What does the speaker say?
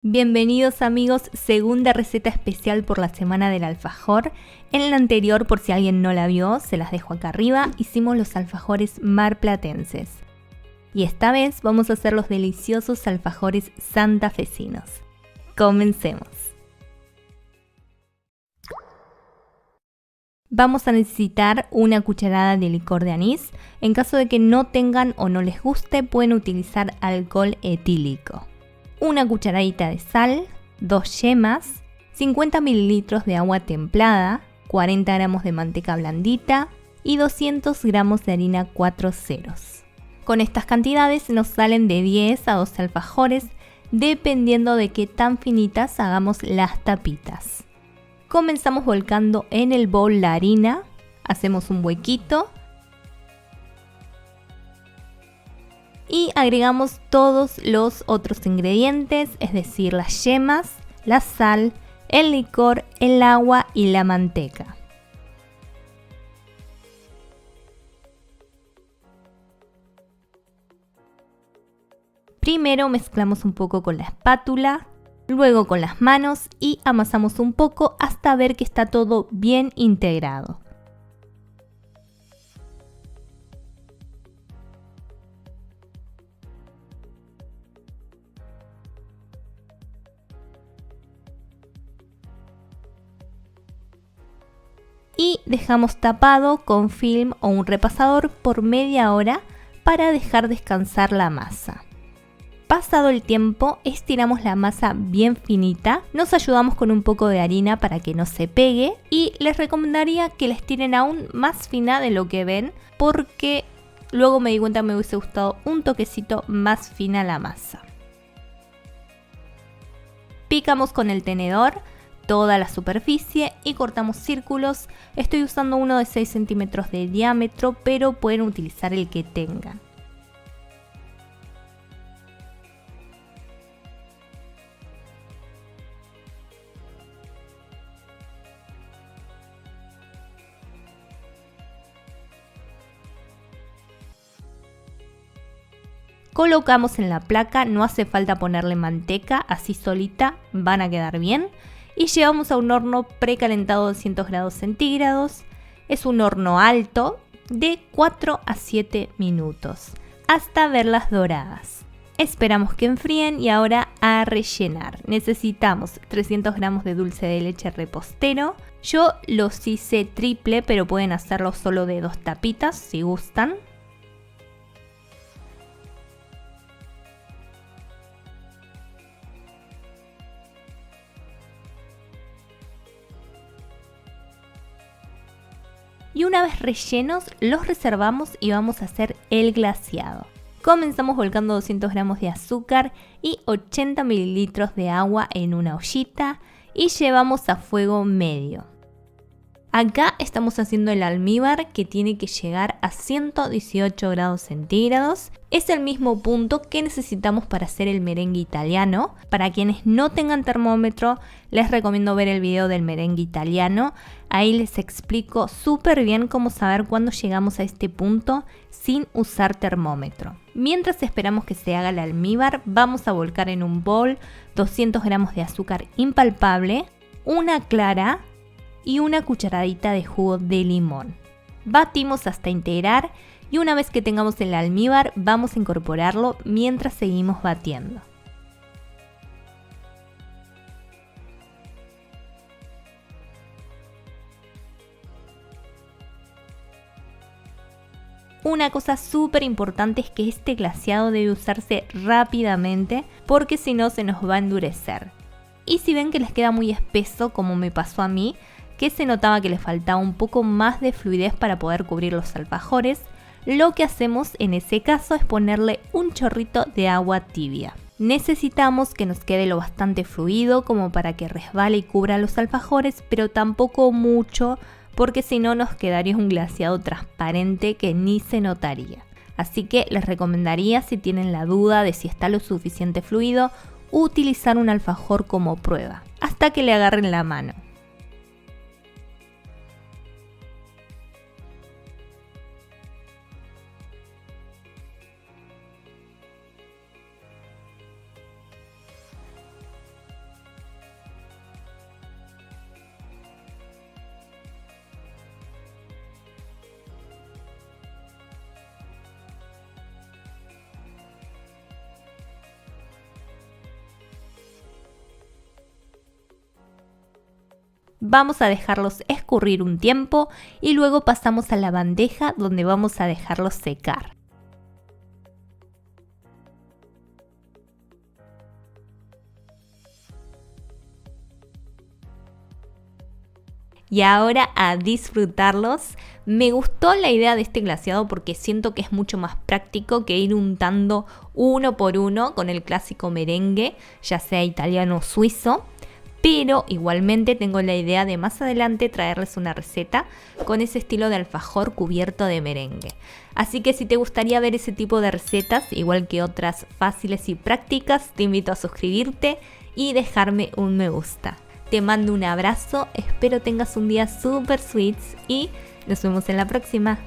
Bienvenidos amigos, segunda receta especial por la semana del alfajor. En la anterior, por si alguien no la vio, se las dejo acá arriba, hicimos los alfajores marplatenses. Y esta vez vamos a hacer los deliciosos alfajores santafesinos. Comencemos. Vamos a necesitar una cucharada de licor de anís. En caso de que no tengan o no les guste, pueden utilizar alcohol etílico. Una cucharadita de sal, 2 yemas, 50 mililitros de agua templada, 40 gramos de manteca blandita y 200 gramos de harina 4 ceros. Con estas cantidades nos salen de 10 a 12 alfajores, dependiendo de qué tan finitas hagamos las tapitas. Comenzamos volcando en el bol la harina, hacemos un huequito y agregamos todos los otros ingredientes, es decir, las yemas, la sal, el licor, el agua y la manteca. Primero mezclamos un poco con la espátula, luego con las manos y amasamos un poco hasta ver que está todo bien integrado. Y dejamos tapado con film o un repasador por media hora para dejar descansar la masa. Pasado el tiempo, estiramos la masa bien finita, nos ayudamos con un poco de harina para que no se pegue y les recomendaría que la estiren aún más fina de lo que ven porque luego me di cuenta que me hubiese gustado un toquecito más fina la masa. Picamos con el tenedor toda la superficie y cortamos círculos. Estoy usando uno de 6 centímetros de diámetro, pero pueden utilizar el que tengan. Colocamos en la placa, no hace falta ponerle manteca, así solita van a quedar bien. Y llevamos a un horno precalentado a 200 grados centígrados. Es un horno alto de 4 a 7 minutos hasta verlas doradas. Esperamos que enfríen y ahora a rellenar. Necesitamos 300 gramos de dulce de leche repostero. Yo los hice triple, pero pueden hacerlo solo de 2 tapitas si gustan. Y una vez rellenos, los reservamos y vamos a hacer el glaseado. Comenzamos volcando 200 gramos de azúcar y 80 mililitros de agua en una ollita y llevamos a fuego medio. Acá estamos haciendo el almíbar que tiene que llegar a 118 grados centígrados. Es el mismo punto que necesitamos para hacer el merengue italiano. Para quienes no tengan termómetro, les recomiendo ver el video del merengue italiano. Ahí les explico súper bien cómo saber cuándo llegamos a este punto sin usar termómetro. Mientras esperamos que se haga el almíbar, vamos a volcar en un bol 200 gramos de azúcar impalpable, una clara y una cucharadita de jugo de limón. Batimos hasta integrar y una vez que tengamos el almíbar vamos a incorporarlo mientras seguimos batiendo. Una cosa súper importante es que este glaseado debe usarse rápidamente porque si no se nos va a endurecer. Y si ven que les queda muy espeso como me pasó a mí, que se notaba que le faltaba un poco más de fluidez para poder cubrir los alfajores, lo que hacemos en ese caso es ponerle un chorrito de agua tibia. Necesitamos que nos quede lo bastante fluido como para que resbale y cubra los alfajores, pero tampoco mucho porque si no nos quedaría un glaseado transparente que ni se notaría. Así que les recomendaría, si tienen la duda de si está lo suficiente fluido, utilizar un alfajor como prueba, hasta que le agarren la mano. Vamos a dejarlos escurrir un tiempo y luego pasamos a la bandeja donde vamos a dejarlos secar. Y ahora a disfrutarlos. Me gustó la idea de este glaseado porque siento que es mucho más práctico que ir untando uno por uno con el clásico merengue, ya sea italiano o suizo. Pero igualmente tengo la idea de más adelante traerles una receta con ese estilo de alfajor cubierto de merengue. Así que si te gustaría ver ese tipo de recetas, igual que otras fáciles y prácticas, te invito a suscribirte y dejarme un me gusta. Te mando un abrazo, espero tengas un día super sweet y nos vemos en la próxima.